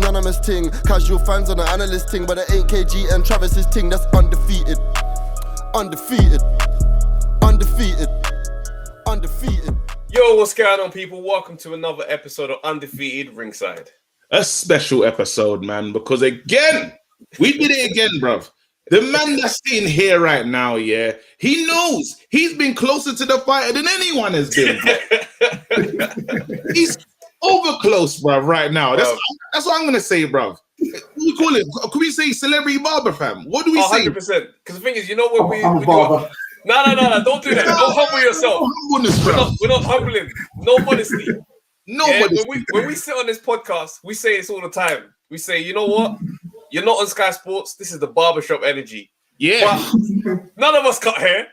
unanimous ting. Casual fans on the analyst ting, but it ain't KG and Travis's ting. That's undefeated. Undefeated. Undefeated. Undefeated. Yo, what's going on, people? Welcome to another episode of Undefeated Ringside. A special episode, man, because again, we did it again, bruv. The man that's sitting here right now, yeah, he knows he's been closer to the fighter than anyone has been. He's over close, bruv, right now. That's what I'm going to say, bruv. What do we call it? Could we say Celebrity Barber, fam? What do we say? 100%. Because the thing is, you know what we do? No, don't do that. Don't humble yourself. We're not humbling. No modesty. No modesty. When we sit on this podcast, we say this all the time. We say, you know what? You're not on Sky Sports. This is the Barbershop energy. Yeah. But none of us cut hair.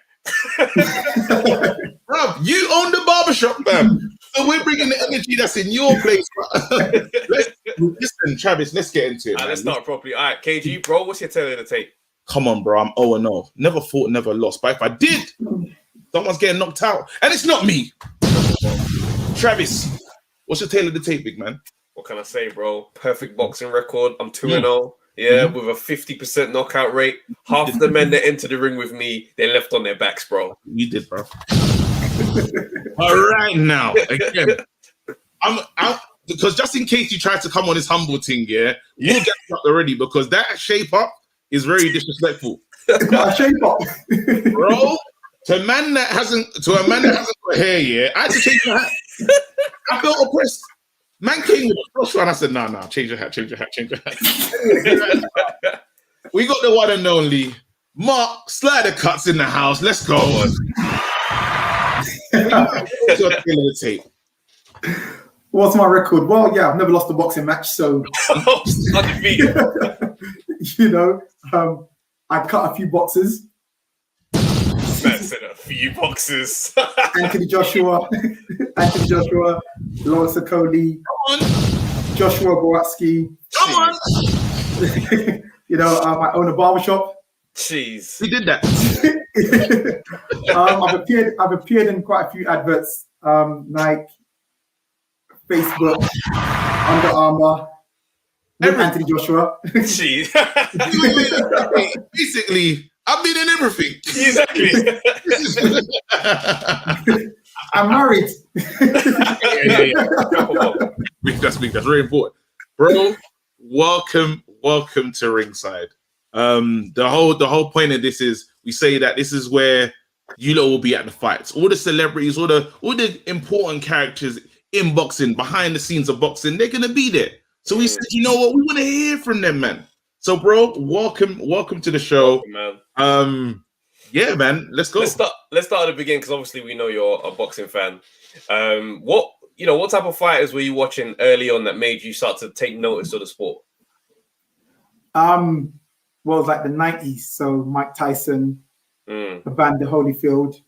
Bro, you own the Barbershop, fam. So we're bringing the energy that's in your place. Listen, Travis, let's get into it. Let's start properly. All right, KG, bro, what's your tail of the tape? Come on, bro. I'm 0-0. Never fought, never lost. But if I did, someone's getting knocked out. And it's not me. Travis, what's your tail of the tape, big man? What can I say, bro? Perfect boxing record. I'm 2-0. Yeah, with a 50% knockout rate. Half the men that entered the ring with me, they left on their backs, bro. You did, bro. All right, now, again, I'm because just in case you try to come on this humble thing, yeah, we'll get up already because that shape up is very disrespectful. Not a shape up, bro. To a man that hasn't got hair, yeah, I had to change my hat. I felt oppressed. Man came with the first one. I said, nah, change your hat. We got the one and only Mark Slider Cuts in the house. Let's go. What's my record? Well, yeah, I've never lost a boxing match, so undefeated. You know, I cut a few boxes. Man said a few boxes. Anthony Joshua, Lawrence Okolie, Joshua Boatsky. Come on. You know, I own a barbershop. Jeez, we did that. I've appeared in quite a few adverts, Nike, Facebook, Under Armour, with Anthony Joshua. Jeez. Basically, I've been in everything. Exactly. I'm married. Yeah. That's big. That's very important, bro. Welcome to Ringside. The whole point of this is we say that this is where you lot will be at the fights. All the celebrities, all the important characters in boxing, behind the scenes of boxing, they're gonna be there. So we said, you know what, we want to hear from them, man. So, bro, welcome to the show. Welcome, man. Yeah, man. Let's go. Let's start at the beginning because obviously we know you're a boxing fan. What type of fighters were you watching early on that made you start to take notice of the sport? Well, it was like the 90s. So Mike Tyson, Evander Holyfield.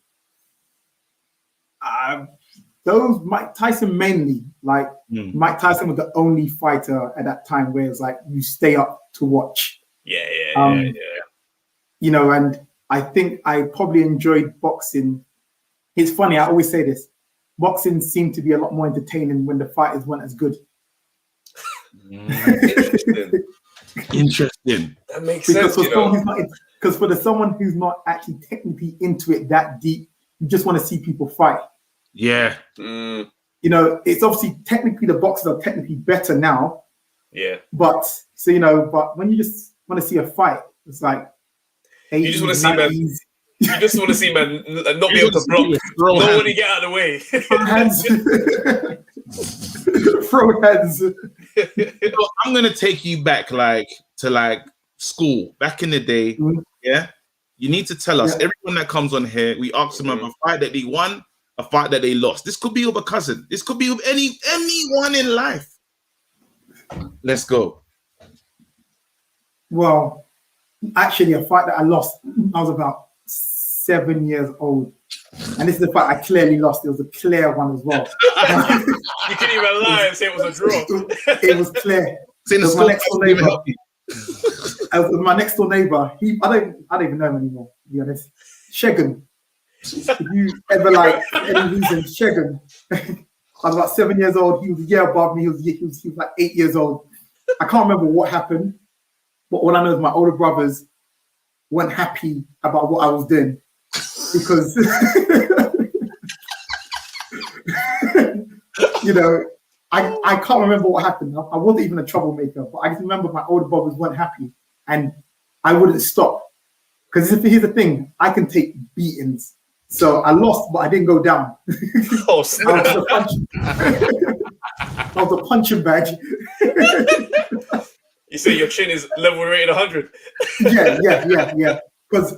Those Mike Tyson mainly. Like Mike Tyson was the only fighter at that time where it's like you stay up to watch. Yeah. You know, and I think I probably enjoyed boxing. It's funny, I always say this. Boxing seemed to be a lot more entertaining when the fighters weren't as good. Interesting. That makes sense, because for someone who's not actually technically into it that deep, you just want to see people fight. Yeah. You know, it's obviously technically the boxers are technically better now. Yeah. But when you just want to see a fight, it's like 80s, you just want to see 90s. man. You just want to see man not be able to block. Nobody get out of the way. Throw hands. So I'm gonna take you back to school back in the day. Yeah. You need to tell us everyone that comes on here. We ask them about a fight that they won, a fight that they lost. This could be with a cousin. This could be with anyone in life. Let's go. Well, actually, a fight that I lost, I was about 7 years old. And this is the fight I clearly lost. It was a clear one as well. You couldn't even lie and say it was a draw. It was clear. It was my next door neighbor. My next door neighbor. I don't even know him anymore, to be honest. Shegan. If you ever any reason, Shegan. I was about 7 years old. He was a year above me. He was like 8 years old. I can't remember what happened, but all I know is my older brothers weren't happy about what I was doing because, you know, I can't remember what happened. I wasn't even a troublemaker, but I just remember my older brothers weren't happy and I wouldn't stop. Because here's the thing, I can take beatings. So I lost, but I didn't go down. Oh, snap. I was a punching bag. You say your chin is level rated 100? Yeah. Because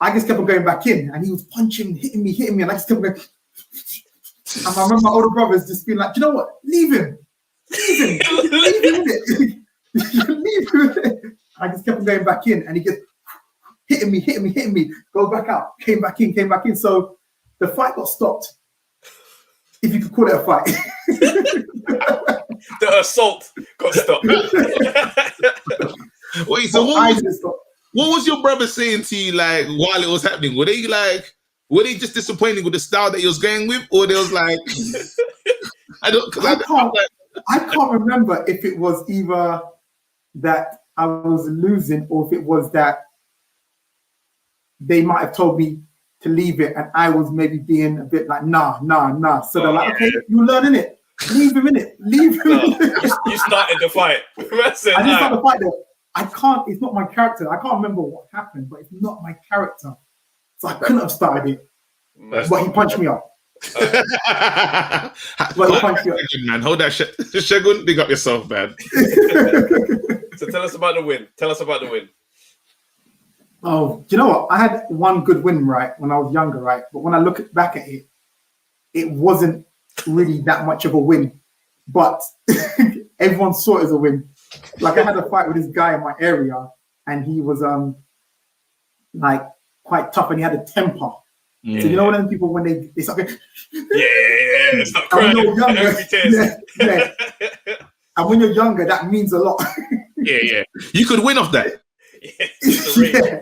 I just kept on going back in and he was punching, hitting me, and I just kept on going. And I remember my older brothers just being like, you know what? Leave him. Leave him with it. Leave him with it. I just kept on going back in and he just hitting me, go back out, came back in. So the fight got stopped. If you could call it a fight. The assault got stopped. Wait, so what was your brother saying to you like while it was happening? Were they just disappointed with the style that he was going with, or they was like, I can't remember if it was either that I was losing or if it was that they might have told me to leave it and I was maybe being a bit like, nah. So they're like, okay, you're learning it. Leave him in it. Leave him in it. You started the fight. I didn't start the fight though. It's not my character. I can't remember what happened, but it's not my character. So I couldn't have started it. But he punched me up. Man, hold that shit. Shagun, big up yourself, man. So tell us about the win. Oh, do you know what? I had one good win, right, when I was younger, right? But when I look back at it, it wasn't really that much of a win. But everyone saw it as a win. Like I had a fight with this guy in my area, and he was like quite tough, and he had a temper. Yeah. So you know one of them people when they start going, it's not crying. Yeah. And when you're younger, that means a lot. Yeah. You could win off that. Yeah.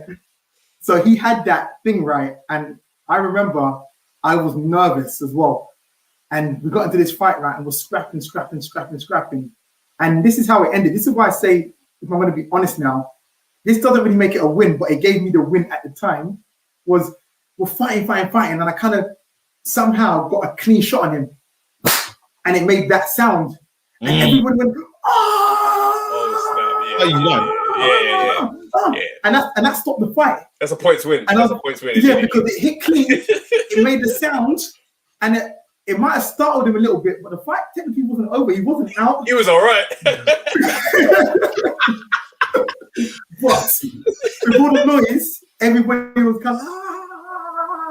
So he had that thing right, and I remember I was nervous as well. And we got into this fight, right, and we're scrapping. And this is how it ended. This is why I say, if I'm going to be honest now, this doesn't really make it a win, but it gave me the win at the time. Was we're fighting, and I kind of somehow got a clean shot on him, and it made that sound, and everyone went, oh, you won. Yeah. And that stopped the fight. That's a points win. Yeah, because it hit clean, it made the sound, and it might have startled him a little bit, but the fight technically wasn't over. He wasn't out. He was all right. But with all the noise, everybody was kind of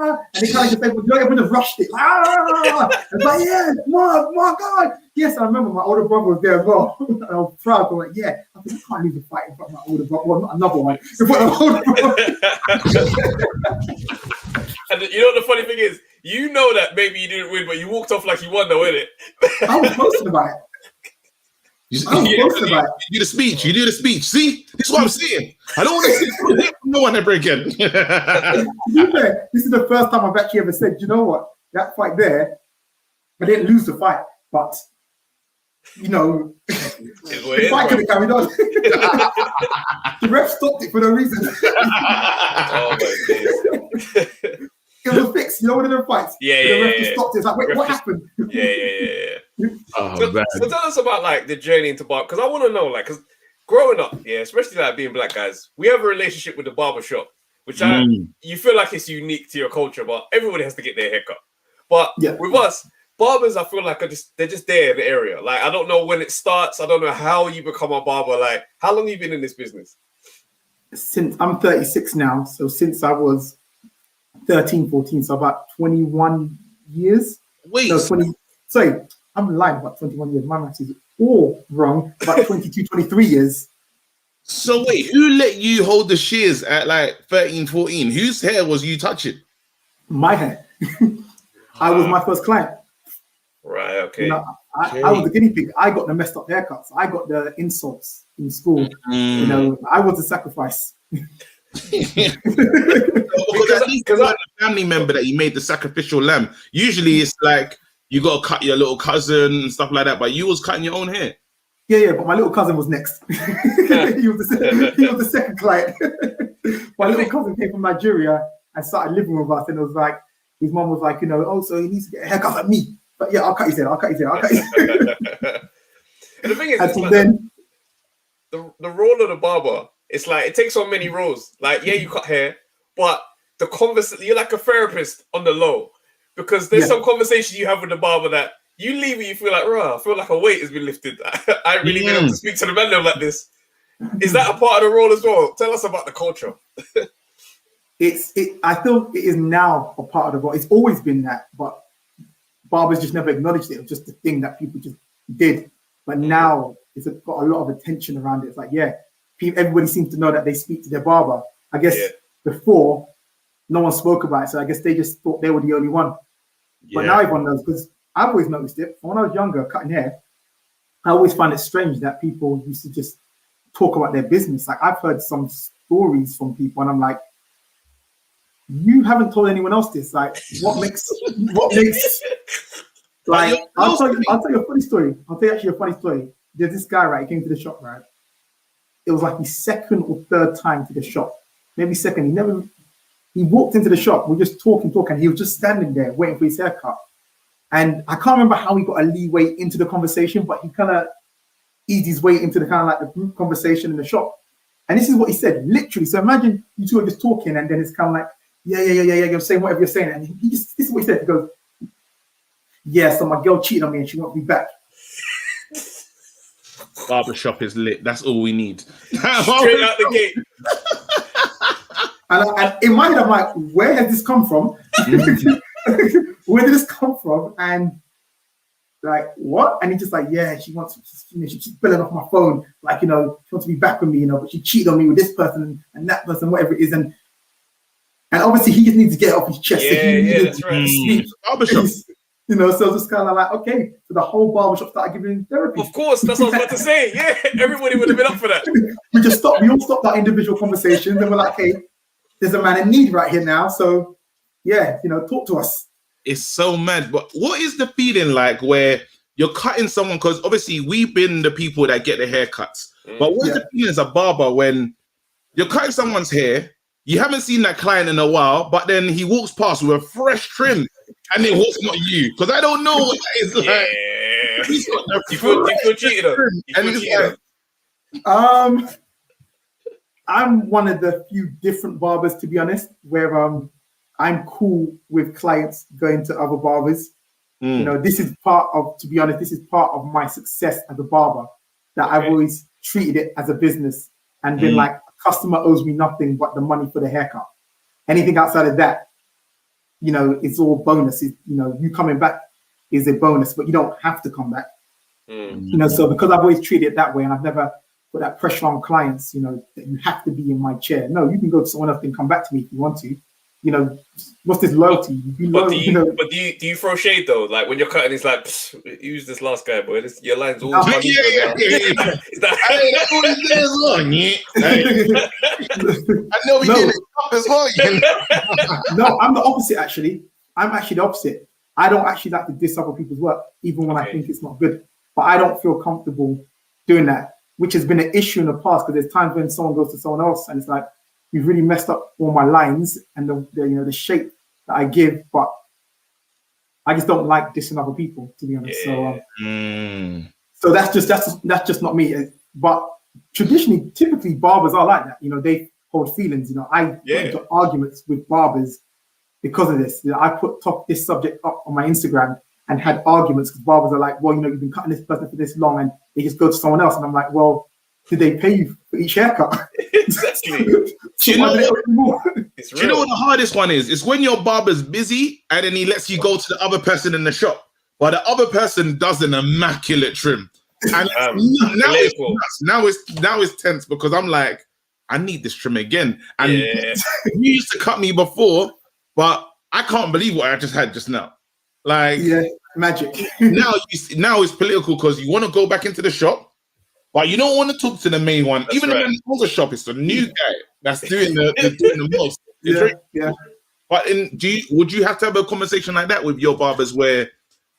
and they kind of just said, well, everyone just rushed it. It's like, yeah, my God. Yes, I remember my older brother was there as well. And I was proud. I was like, yeah, I think I can't leave the fight in front of my older brother. Well, not another one. In front of my older brother. And you know what the funny thing is? You know that maybe you didn't win, but you walked off like you won, though, innit? I was boasting about it. You do the speech. See, this is what I'm saying. I don't want to see no one ever again. This is the first time I've actually ever said, you know what, that fight there, I didn't lose the fight, but you know, the fight could have carried on. The ref stopped it for no reason. Oh my days. It was fixed. You know, one of them fights. The ref just stopped it. It's like, wait, what happened? So tell us about like the journey into barber, because I want to know, like, because growing up, especially like being black guys, we have a relationship with the barbershop, which you feel like it's unique to your culture, but everybody has to get their haircut. But with us, barbers, I feel like they're just there in the area. Like, I don't know when it starts. I don't know how you become a barber. Like, how long have you been in this business? Since I'm 36 now, so since I was 13, 14, so about 21 years. Wait, no, 20. Sorry, I'm lying about 21 years. My math is all wrong. About 22, 23 years. So wait, who let you hold the shears at like 13, 14? Whose hair was you touching? My hair. I was my first client. Right, okay. You know, I was the guinea pig. I got the messed up haircuts. I got the insults in school. You know, I was the sacrifice. Because at least a family member that you made the sacrificial lamb. Usually it's like you got to cut your little cousin and stuff like that, but you was cutting your own hair. Yeah, but my little cousin was next. he was the second client. My little cousin came from Nigeria and started living with us, and it was like his mom was like, oh, so he needs to get a haircut like me. But yeah, I'll cut his hair. And the thing is, the role of the barber, it's like it takes on many roles. Like, yeah, you cut hair, but the conversation, you're like a therapist on the low, because there's some conversation you have with the barber that you leave it, you feel like, I feel like a weight has been lifted. I ain't really been able to speak to the man like this. Is that a part of the role as well? Tell us about the culture. I feel it is now a part of the role. It's always been that, but barbers just never acknowledged it. It was just the thing that people just did. But now it's got a lot of attention around it. It's like, everybody seems to know that they speak to their barber. I guess before, no one spoke about it, so I guess they just thought they were the only one. But now everyone knows, because I've always noticed it. When I was younger, cutting hair, I always find it strange that people used to just talk about their business. Like, I've heard some stories from people, and I'm like, you haven't told anyone else this. Like, what makes like, I'll tell you a funny story. I'll tell you actually a funny story. There's this guy, right? He came to the shop, right? It was like his second or third time to the shop. Maybe second. He walked into the shop. We're just talking. He was just standing there waiting for his haircut. And I can't remember how he got a leeway into the conversation, but he kind of eased his way into the kind of like the group conversation in the shop. And this is what he said, literally. So imagine you two are just talking, and then it's kind of like, yeah, you're saying whatever you're saying. And this is what he said. He goes, yeah, so my girl cheated on me and she won't be back. Barbershop is lit. That's all we need. Straight out the gate. And in my head, I'm like, where has this come from? Where did this come from? And like, what? And he's just like, yeah, she keeps billing off my phone. Like, she wants to be back with me, but she cheated on me with this person and that person, whatever it is. And obviously he just needs to get it off his chest. That's right. Barbershop. So just kind of like, okay, so the whole barbershop started giving him therapy. Of course, that's what I was about to say. Yeah, everybody would have been up for that. We all stopped that individual conversation, and we're like, hey, there's a man in need right here now. So talk to us. It's so mad. But what is the feeling like where you're cutting someone? Because obviously we've been the people that get the haircuts. But what's the feeling as a barber when you're cutting someone's hair, you haven't seen that client in a while, but then he walks past with a fresh trim, and it was not you? Because I don't know what that is like. He's got the you feel cheated on? I'm one of the few different barbers, to be honest, where I'm cool with clients going to other barbers. This is part of my success as a barber, that I've always treated it as a business and been like, customer owes me nothing but the money for the haircut. Anything outside of that, it's all bonus. You coming back is a bonus, but you don't have to come back. So because I've always treated it that way, and I've never put that pressure on clients, that you have to be in my chair. No, you can go to someone else and come back to me if you want to. What's this loyalty? But do you throw shade though? Like when you're cutting, it's like, use this last guy, boy. Your line's all funny. Is that? Hey, that's what it is on, yeah. I know we get it up as well. No, I'm the opposite actually. I'm actually the opposite. I don't actually like to diss other people's work, even when I think it's not good. But I don't feel comfortable doing that, which has been an issue in the past, because there's times when someone goes to someone else and it's like, you've really messed up all my lines and the shape that I give, but I just don't like dissing other people, to be honest. So that's just not me. But traditionally, typically barbers are like that. They hold feelings. I get into arguments with barbers because of this. I put this subject up on my Instagram and had arguments because barbers are like, well, you've been cutting this person for this long, and they just go to someone else, and I'm like, well, did they pay you for each haircut? Exactly. Do you know what the hardest one is? It's when your barber's busy and then he lets you go to the other person in the shop, but the other person does an immaculate trim. And now it's tense, because I'm like, I need this trim again. And you used to cut me before, but I can't believe what I just had just now. Like, magic. now it's political because you want to go back into the shop, but you don't want to talk to the main one. That's even the man owns the shop, it's the new guy that's doing the most. Yeah. But would you have to have a conversation like that with your barbers where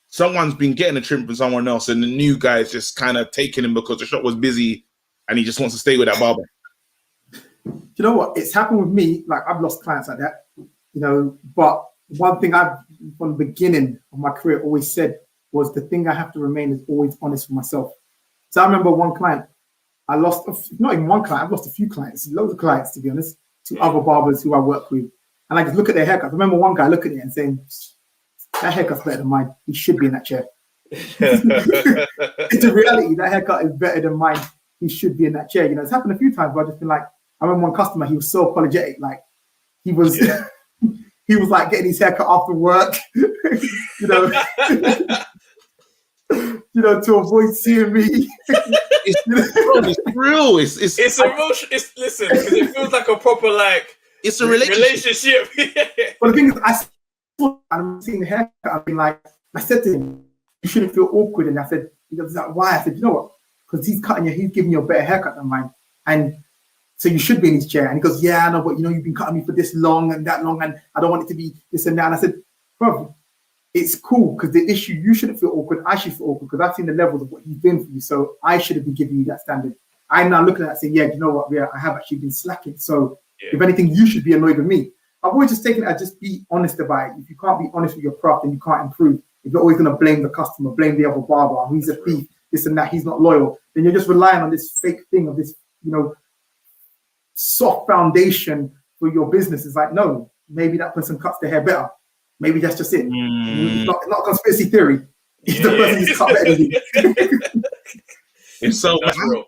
someone's been getting a trim from someone else, and the new guy is just kind of taking him because the shop was busy, and he just wants to stay with that barber? Do you know what? It's happened with me. Like, I've lost clients like that, you know. But one thing I've, from the beginning of my career, always said was the thing I have to remain is always honest with myself. So I remember one client, I lost, not even one client, I've lost a few clients, loads of clients, to be honest, to other barbers who I work with. And I just look at their haircut. I remember one guy looking at it and saying, that haircut's better than mine. He should be in that chair. It's a reality. That haircut is better than mine. He should be in that chair. You know, it's happened a few times where I've just been like, I remember one customer, he was so apologetic. Like, he was, he was like getting his haircut after work, you know, you know, to avoid seeing me. It's real. It's emotion. It's listen, because it feels like a proper like. It's a relationship. But the thing is, I'm seeing the haircut. I've been like, I said to him, you shouldn't feel awkward. And I said, why? I said, you know what? Because he's giving you a better haircut than mine. And so you should be in his chair. And he goes, yeah, I know, but you know, you've been cutting me for this long and that long, and I don't want it to be this and that. And I said, bro, it's cool, because the issue, you shouldn't feel awkward. I should feel awkward, because I've seen the levels of what he's doing for you. So I should have been giving you that standard. I'm now looking at it saying, yeah, you know what? Yeah, I have actually been slacking. So if anything, you should be annoyed with me. I've always just taken it as just be honest about it. If you can't be honest with your craft, then you can't improve. If you're always going to blame the customer, blame the other barber, he's a thief, this and that, he's not loyal, then you're just relying on this fake thing of this, you know, soft foundation for your business. It's like, no, maybe that person cuts their hair better. Maybe that's just it. It's not a conspiracy theory. It's the person who's cut better than you. It's so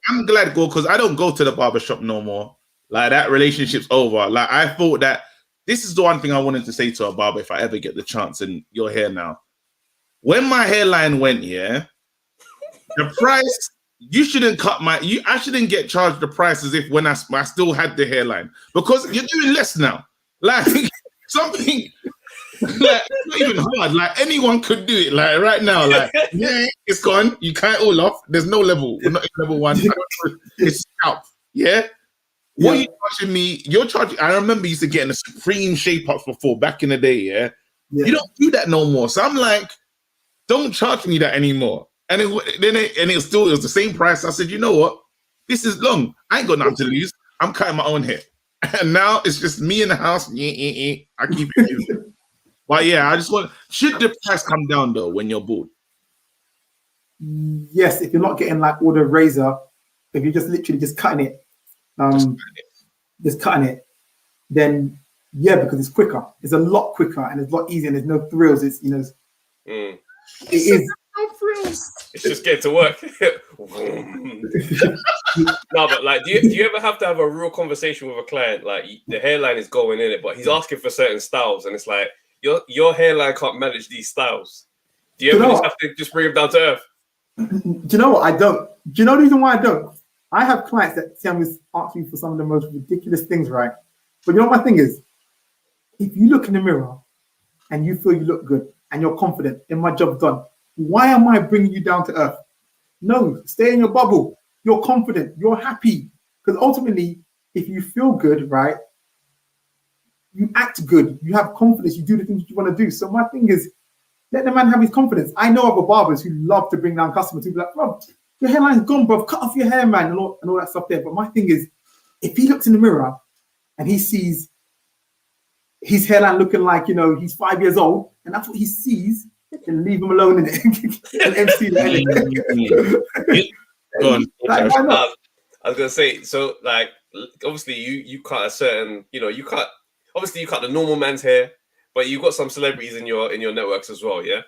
I'm glad, because I don't go to the barbershop no more. Like, that relationship's over. Like, I thought that this is the one thing I wanted to say to a barber if I ever get the chance, and you're here now. When my hairline went, the price, you shouldn't cut I shouldn't get charged the price as if when I still had the hairline, because you're doing less now. Like, something, like, it's not even hard. Like, anyone could do it. Like, right now, like, yeah, it's gone. You can't all off. There's no level. We're not in level 1. It's scalp. Yeah. What are you charging me? You're charging. I remember you used to getting a supreme shape ups before back in the day. Yeah. You don't do that no more. So I'm like, don't charge me that anymore. And it was the same price. I said, you know what? This is long. I ain't got nothing to lose. I'm cutting my own hair. And now it's just me in the house. I keep it easy. But yeah, I just should the price come down though when you're bored? Yes, if you're not getting like all the razor, if you're just literally just cutting it, then yeah, because it's quicker. It's a lot quicker and it's a lot easier and there's no thrills. It's, you know, it is. No thrills. It's just get to work. No, but like, do you ever have to have a real conversation with a client? Like, the hairline is going in it, but he's asking for certain styles, and it's like your hairline can't manage these styles. Do you ever just have to just bring him down to earth? Do you know what? I don't. Do you know the reason why I don't? I have clients that tell me, ask me for some of the most ridiculous things, right? But you know what my thing is? If you look in the mirror and you feel you look good and you're confident in my job done, why am I bringing you down to earth? No, stay in your bubble. You're confident. You're happy. Because ultimately, if you feel good, right, you act good. You have confidence. You do the things you want to do. So my thing is, let the man have his confidence. I know other barbers who love to bring down customers who be like, bro, your hairline's gone, bro. Cut off your hair, man, and all that stuff there. But my thing is, if he looks in the mirror and he sees his hairline looking like, you know, he's 5 years old, and that's what he sees, then leave him alone in it. And MC that. Go on. Like, why not? I was gonna say, so like, obviously you cut a certain, you know, you cut the normal man's hair, but you've got some celebrities in your networks as well, yeah?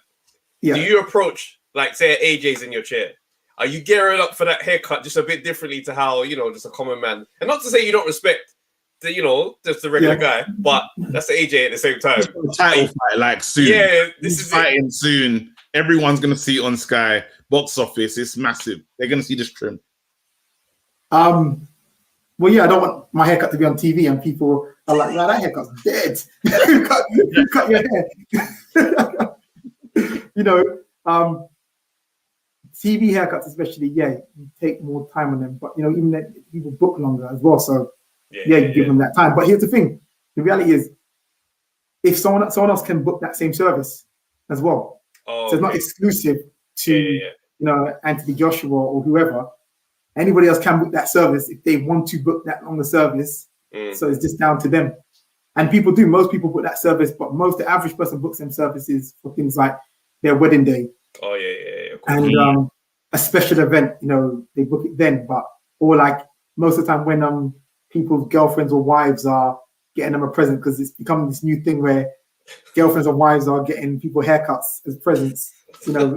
Do you approach, like, say AJ's in your chair? Are you gearing up for that haircut just a bit differently to how, you know, just a common man? And not to say you don't respect the, you know, just the regular guy, but that's the AJ at the same time. Title fight, like, soon. Yeah, this is fighting soon. Everyone's gonna see it on Sky. Box office, it's massive. They're gonna see this trim. Well, yeah, I don't want my haircut to be on TV and people are like, "No, that haircut's dead." you cut your hair. You know, TV haircuts, especially, you take more time on them. But you know, even that people book longer as well. So you give them that time. But here's the thing: the reality is, if someone else can book that same service as well, So it's not exclusive to Anthony Joshua or whoever. Anybody else can book that service if they want to book that longer service. So it's just down to them. And most people book that service, but the average person books them services for things like their wedding day. Oh yeah. And a special event, they book it then. Or like most of the time when people's girlfriends or wives are getting them a present, because it's become this new thing where girlfriends and wives are getting people haircuts as presents. I'm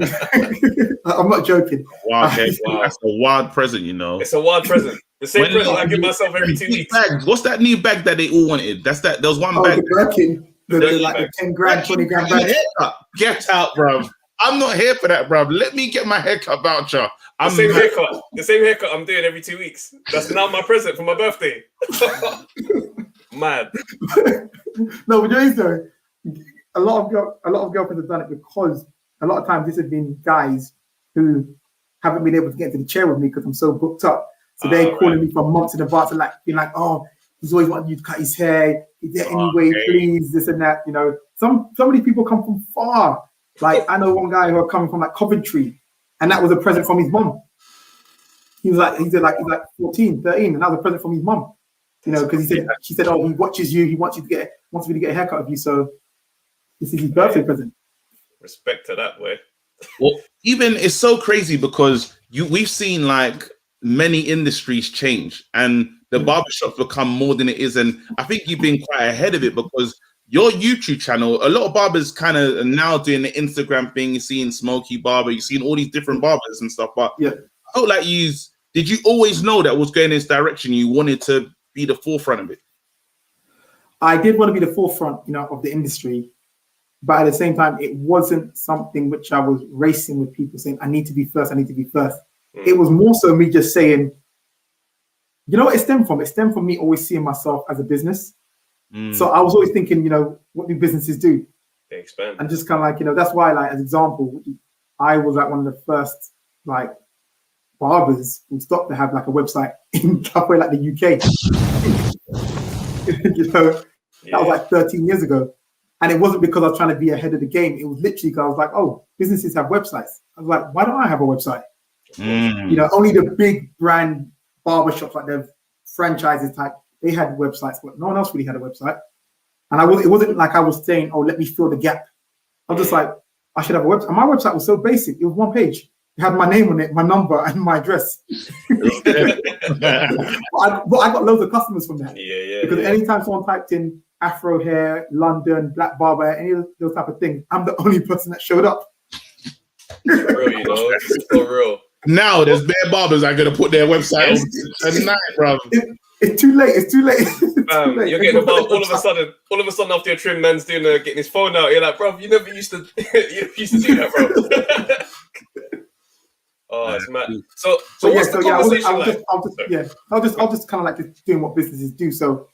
not joking. Wow, that's a wild present, It's a wild present. The same present I give myself every 2 weeks. Bags. What's that new bag that they all wanted? There was one bag. The Birkin, the 10 grand, 20 grand bag. Get out, bro. I'm not here for that, bro. Let me get my haircut voucher. The same haircut I'm doing every 2 weeks. That's now my present for my birthday. Mad. No, but though, a lot of girlfriends have done it because a lot of times this has been guys who haven't been able to get into the chair with me because I'm so booked up. So they're calling me for months in advance and being like, oh, he's always wanting you to cut his hair. Is there any way, please, this and that? Some of these people come from far. Like I know one guy who are coming from like Coventry, and that was a present from his mum. He's like 14, 13, and that was a present from his mum. Because she said, oh, he watches you, he wants me to get a haircut of you, so this is his birthday present. Respect to that way. Well, even it's so crazy because we've seen like many industries change and the barbershop's become more than it is. And I think you've been quite ahead of it because your YouTube channel, a lot of barbers kind of are now doing the Instagram thing. You're seeing Smokey Barber, you're seeing all these different barbers and stuff. But I felt like did you always know that was going in this direction? You wanted to be the forefront of it? I did want to be the forefront, of the industry. But at the same time, it wasn't something which I was racing with people saying, I need to be first. It was more so me just saying, what it stemmed from? It stemmed from me always seeing myself as a business. So I was always thinking, what do businesses do? They expand. And just kind of like, that's why, like, as example, I was like one of the first, like, barbers who stopped to have like a website in halfway like the UK. That was like 13 years ago. And it wasn't because I was trying to be ahead of the game. It was literally because I was like, oh, businesses have websites. I was like, why don't I have a website? Only the big brand barbershops, like the franchises type, they had websites, but no one else really had a website. And it wasn't like I was saying, oh, let me fill the gap. I was just like, I should have a website. And my website was so basic. It was one page. It had my name on it, my number, and my address. but I got loads of customers from that. Because anytime someone typed in Afro hair, London, black barber, any of those type of things, I'm the only person that showed up. For real, it's so real. Now there's bare barbers are gonna put their website on tonight, bro. It's too late. It's too late. You're getting about all of a sudden after your trim, man's doing getting his phone out. You're like, bro, you never used to do that, bro. Oh, it's mad. So what's the conversation like? I'll just kind of like just doing what businesses do. So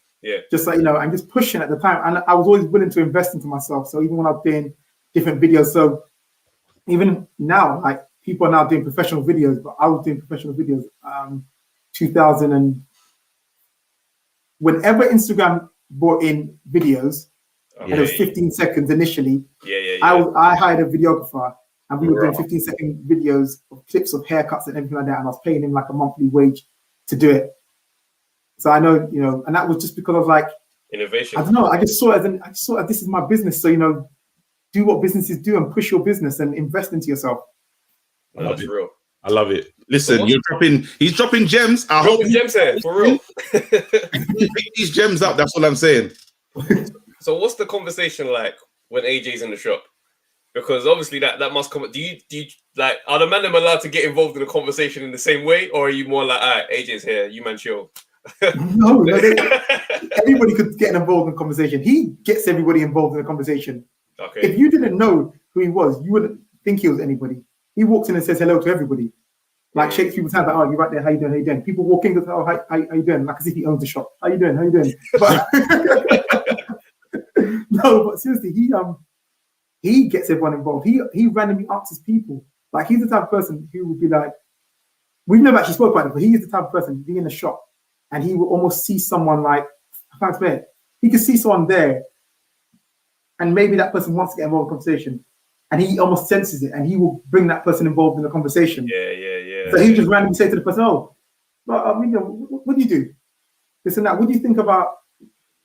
just like I'm just pushing at the time, and I was always willing to invest into myself. So even when I'm doing different videos, so even now, like people are now doing professional videos, but I was doing professional videos 2000 and whenever Instagram brought in videos, and it was 15 seconds initially. I hired a videographer. And we were doing 15-second videos of clips of haircuts and everything like that. And I was paying him like a monthly wage to do it. So I know, and that was just because of like innovation. I don't know. I just saw it as this is my business. So, do what businesses do and push your business and invest into yourself. That's real. I love it. Listen, he's dropping gems. I hope gems here, for real. Pick these gems up. That's what I'm saying. So what's the conversation like when AJ's in the shop? Because obviously that must come. Do you like, are the men allowed to get involved in the conversation in the same way, or are you more like, all right, AJ's here, you man chill? No, everybody could get involved in the conversation. He gets everybody involved in the conversation. Okay. If you didn't know who he was, you wouldn't think he was anybody. He walks in and says hello to everybody. Like shakes people's hands, like, oh, you're right there, how you doing, how you doing? People walk in and go, oh, how you doing? Like as if he owns the shop. How you doing, how you doing? But no, but seriously, he gets everyone involved. He randomly asks people. Like he's the type of person who would be like, we've never actually spoke about it, but he is the type of person to be in the shop and he will almost see someone like, I can't explain it. He could see someone there and maybe that person wants to get involved in the conversation and he almost senses it, and he will bring that person involved in the conversation. Yeah. So he just randomly say to the person, "Oh, but what do you do? This and that. What do you think about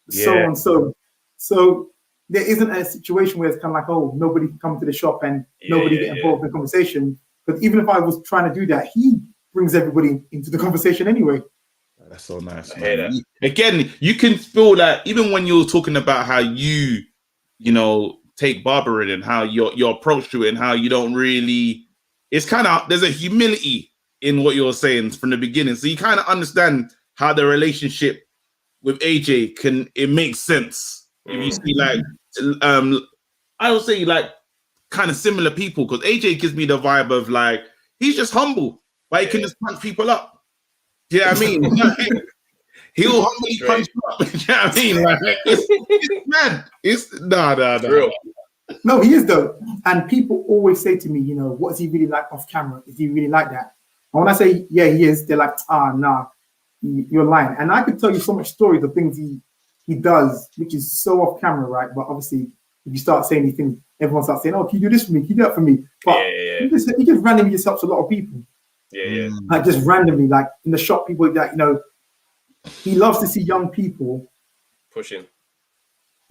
so and so?" So there isn't a situation where it's kind of like, "Oh, nobody can come to the shop and nobody get involved in the conversation." But even if I was trying to do that, he brings everybody into the conversation anyway. That's so nice, man. Again, you can feel that even when you're talking about how you take barbering and how your approach to it and how you don't really, it's kind of, there's a humility in what you're saying from the beginning. So you kind of understand how the relationship with AJ it makes sense. If you see like, I would say like kind of similar people, because AJ gives me the vibe of like, he's just humble, but he can just punch people up. Do you know what I mean? He'll humbly punch you up. Do you know what I mean? Like, it's mad. It's no. Real. No, he is though. And people always say to me, what is he really like off camera? Is he really like that? And when I say, yeah, he is, they're like, nah, you're lying. And I could tell you so much stories of things he does, which is so off camera, right? But obviously, if you start saying these things, everyone starts saying, "Oh, can you do this for me? Can you do that for me?" But he just randomly just helps a lot of people. Yeah. Like just randomly, like in the shop, people that he loves to see young people pushing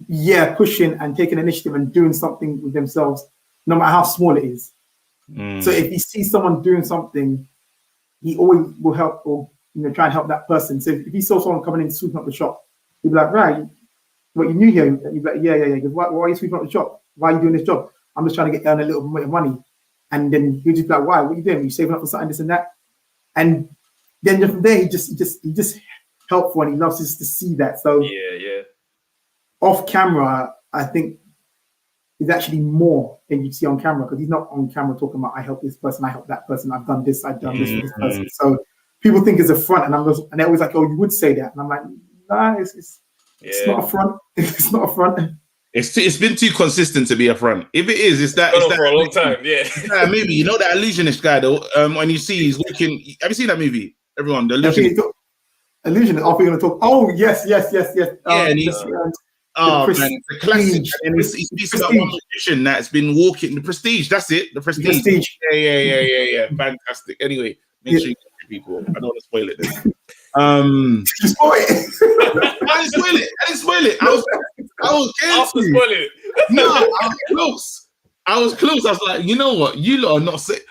and taking initiative and doing something with themselves, no matter how small it is. So if he sees someone doing something, he always will help or try and help that person. So if he saw someone coming in sweeping up the shop, he'd be like, "Right, what, you new here?" He'd be like, yeah. He goes, why are you sweeping up the shop? Why are you doing this job? "I'm just trying to earn a little bit of money." And then he'd just be like, "Why? What are you doing? Are you saving up for something, this and that?" And then from there, he just helpful, and he loves us to see that. So yeah. Off camera, I think is actually more than you see on camera, because he's not on camera talking about, "I help this person, I help that person, I've done this for this person." So people think it's a front, and they're always like, "Oh, you would say that," and I'm like, "Nah, it's not a front. It's not a front." It's been too consistent to be a front. If it is, it's that for a long time. Yeah, maybe that illusionist guy though. When you see he's working, have you seen that movie? Everyone, the illusionist. Illusionist. Are we going to talk? Oh yes. And he's man, the classic. And he speaks about one magician that's been walking. The Prestige. That's it. The Prestige. Yeah. Fantastic. Anyway, make sure you get people. I don't want to spoil it. Then. You spoil it. I didn't spoil it. I was after spoiling it. No, I was close. I was like, you know what? You lot are not saying.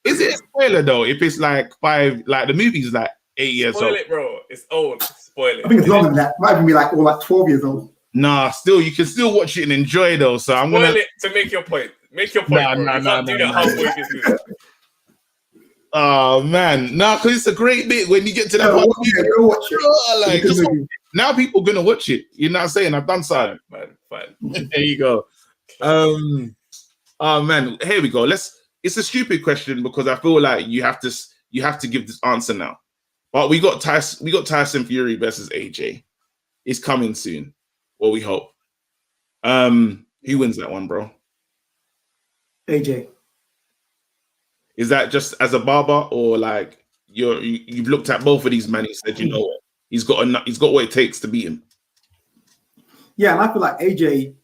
Is it a spoiler though? If it's like 5, like the movie's like 8 years old. Spoil it, bro. It's old. Spoil it. I think it's longer than that. It might even be like 12 years old. Nah, still you can still watch it and enjoy though. So I'm gonna spoil it to make your point. Make your point. Nah. Oh man, because it's a great bit when you get to that part. Go watch it. Now people gonna watch it. You're not saying I've done something. Fine. There you go. Oh man, here we go. It's a stupid question because I feel like you have to give this answer now. But we got Tyson Fury versus AJ. It's coming soon. Well, we hope. Who wins that one, bro? AJ. Is that just as a barber, or like you've looked at both of these men? He said, you know what, he's got what it takes to beat him. Yeah, and I feel like AJ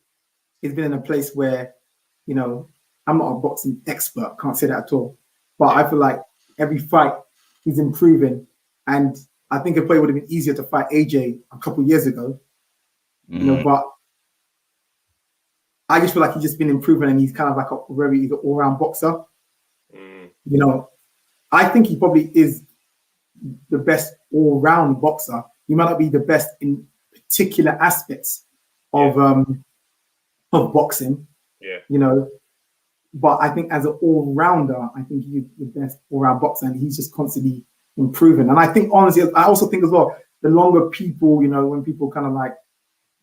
has been in a place where, I'm not a boxing expert, can't say that at all, but I feel like every fight he's improving, and I think it probably would have been easier to fight AJ a couple of years ago, but I just feel like he's just been improving, and he's kind of like he's an all-round boxer. I think he probably is the best all-round boxer. He might not be the best in particular aspects of boxing. Yeah. But I think as an all-rounder, I think he's the best all-round boxer, and he's just constantly improving. And I think honestly, I also think as well, the longer people, when people kind of like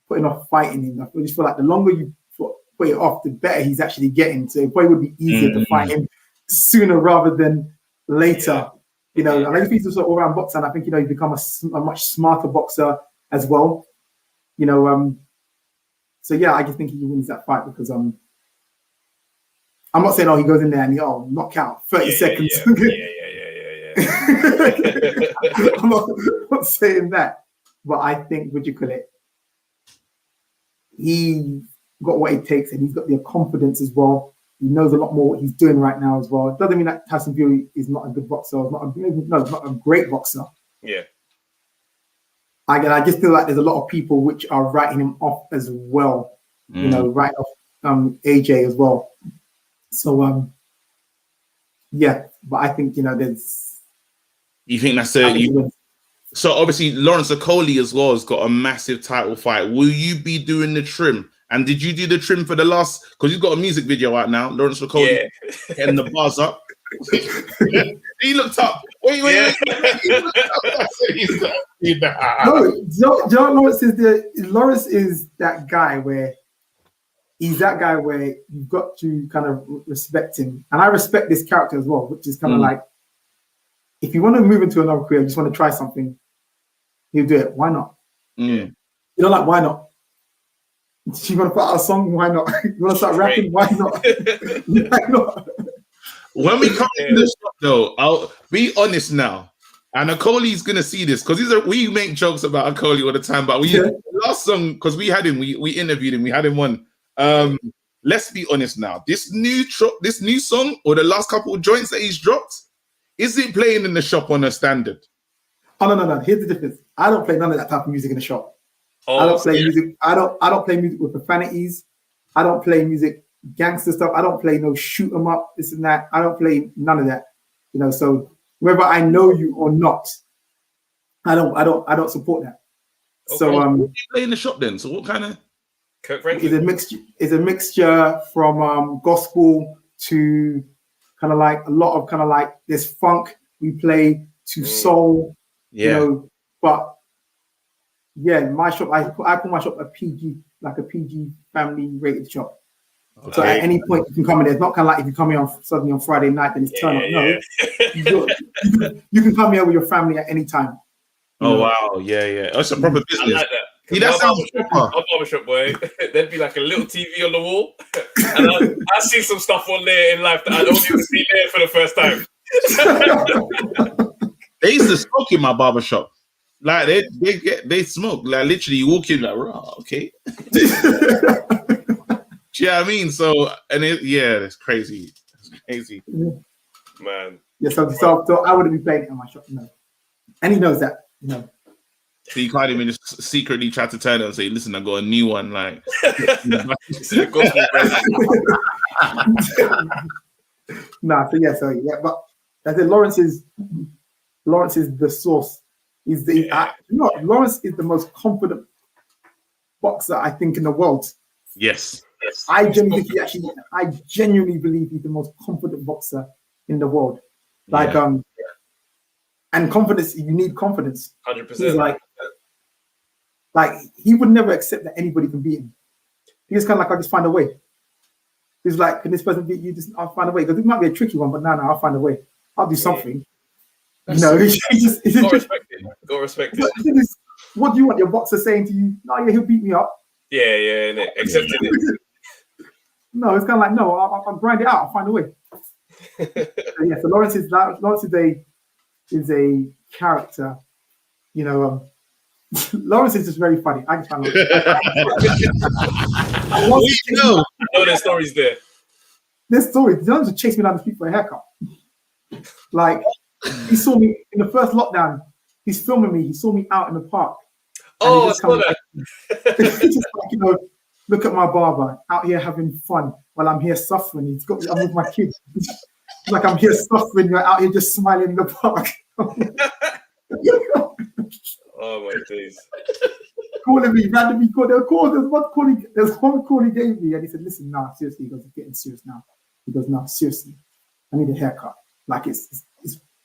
putting off fighting him, I just feel like the longer you put it off, the better he's actually getting. So it probably would be easier to fight him sooner rather than later. And I think he's also all-round boxer, and I think he's become a much smarter boxer as well. So yeah, I just think he wins that fight because I'm not saying he goes in there and knock out 30 seconds. Yeah. I'm not saying that, but I think he got what it takes, and he's got the confidence as well. He knows a lot more what he's doing right now as well. It doesn't mean that Tyson Fury is not a good boxer. Not a great boxer. Yeah. I just feel like there's a lot of people which are writing him off as well. Writing off AJ as well. So yeah, but I think there's. You think that's so obviously Lawrence Okolie as well has got a massive title fight. Will you be doing the trim? And did you do the trim for the last? Because you've got a music video out now, Lawrence Okolie getting the bars up. He looked up. Wait. He looked up. No, Lawrence is that guy where he's that guy where you've got to kind of respect him, and I respect this character as well, which is kind of like, if you want to move into another career, you just want to try something, he'll do it. Why not? Why not? You want to put out a song? Why not? You want to start rapping? Why not? Why not? When we come to this shop, though, I'll be honest now. And Okolie's gonna see this because we make jokes about Okolie all the time. But last song, because we had him, we interviewed him, we had him on. Let's be honest now. This new song or the last couple of joints that he's dropped, is it playing in the shop on a standard? Oh no. Here's the difference. I don't play none of that type of music in the shop. I don't play music. I don't play music with profanities. I don't play music gangster stuff. I don't play no shoot 'em up, this and that. I don't play none of that. So whether I know you or not, I don't support that. Okay. So what do you play in the shop then? So what kind of? It's a mixture from gospel to kind of like a lot of kind of like there's funk we play to soul. But yeah, my shop I call my shop a PG, like a PG family rated shop. Okay. So at any point you can come in. It's not kind of like if you come here suddenly on Friday night, then it's turn up. No, you can come here with your family at any time. Wow, yeah. It's a proper business. I like that. See, that sounds proper. Barbershop, boy. There'd be like a little TV on the wall, and I see some stuff on there in life that I don't even see there for the first time. They used to smoke in my barbershop. Like they smoke. Like literally, you walk in like, oh, okay. Do you know what I mean? So it's crazy. It's crazy, man. Yeah, so I wouldn't be playing it in my shop, no. And he knows that, So you can't even just secretly try to turn it and say, "Listen, I got a new one." Like, but I said Lawrence is the source. Lawrence is the most confident boxer I think in the world. Yes. I genuinely believe he's the most confident boxer in the world. Like and confidence, you need confidence. 100%. He's like he would never accept that anybody can beat him. He's kind of like, I'll just find a way. He's like, can this person beat you? I'll find a way. Because it might be a tricky one, but no, I'll find a way. I'll do something. Go respect it. What do you want your boxer saying to you? No, he'll beat me up. Yeah, accepting it. No, it's kind of like, no, I'll grind it out. I'll find a way. So Lawrence is a character, Lawrence is just very funny. I just find I know there's stories there. There's stories. Lawrence chased me down the street for a haircut. Like, he saw me in the first lockdown. He's filming me. He saw me out in the park. Oh, I saw that. He's just like, look at my barber out here having fun while I'm here suffering. I'm with my kids. Like, I'm here suffering. You're out here just smiling in the park. Oh my days. Calling me, randomly there's one call he gave me, and he said, listen, seriously, he goes, it's getting serious now. He goes, seriously, I need a haircut. Like, it's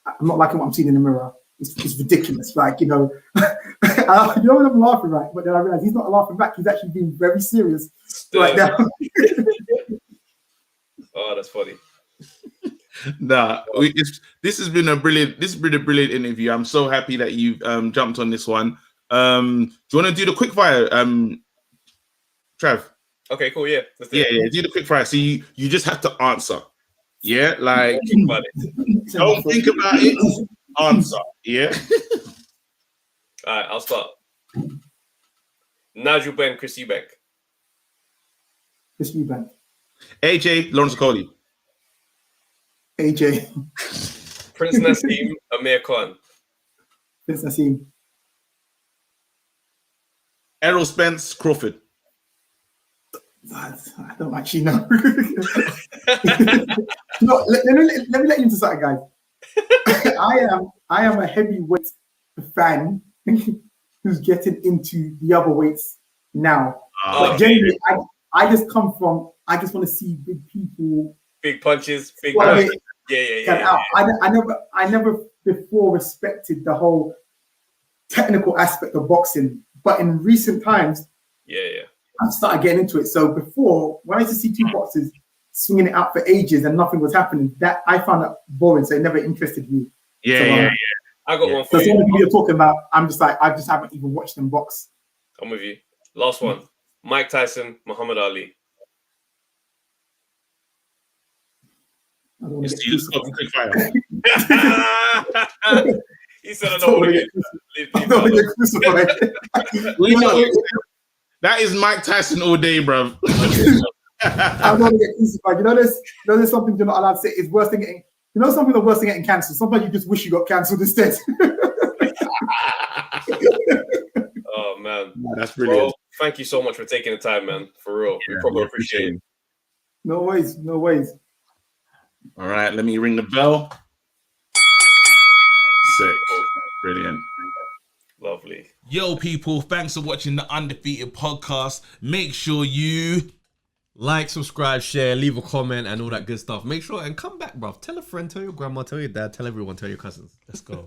I'm not liking what I'm seeing in the mirror. It's ridiculous. Like, when I'm laughing, right? But then I realized he's not laughing back. He's actually being very serious right now. Oh, that's funny. This has been a brilliant interview. I'm so happy that you've jumped on this one. Do you want to do the quick fire, Trav? Okay, cool. Yeah, do the quick fire. So you just have to answer. Yeah, like don't think about it. Answer. Yeah. All right, I'll start. Nigel Benn, Chris Eubank. Chris Eubank. AJ, Lawrence Okolie. AJ. Prince Nassim, Amir Khan. Prince Nassim. Errol Spence, Crawford. I don't actually know. No, let me let you into something, guys. I am a heavyweight fan who's getting into the other weights now. But generally, I just come from. I just want to see big people, big punches, big punches. Yeah. I never before respected the whole technical aspect of boxing, but in recent times, I've started getting into it. So before, when I used to see two boxers swinging it out for ages and nothing was happening, that I found that boring. So it never interested me. I got one for you. So you're talking about, I'm just like, I just haven't even watched them box. I'm with you. Last one. Mike Tyson, Muhammad Ali. You see this quick fire. He said, I don't want to get crucified. We know that is Mike Tyson all day, bro. I don't want to get crucified. There's something you're not allowed to say. It's worse than getting, something the worst than getting cancelled. Sometimes you just wish you got cancelled instead. Oh, man. That's brilliant. Bro, thank you so much for taking the time, man. For real. We probably appreciate it. No ways. All right, let me ring the bell. Sick. Brilliant. Lovely. Yo, people, thanks for watching the Undefeated Podcast. Make sure you like, subscribe, share, leave a comment, and all that good stuff. Make sure and come back, bruv. Tell a friend, tell your grandma, tell your dad, tell everyone, tell your cousins. Let's go.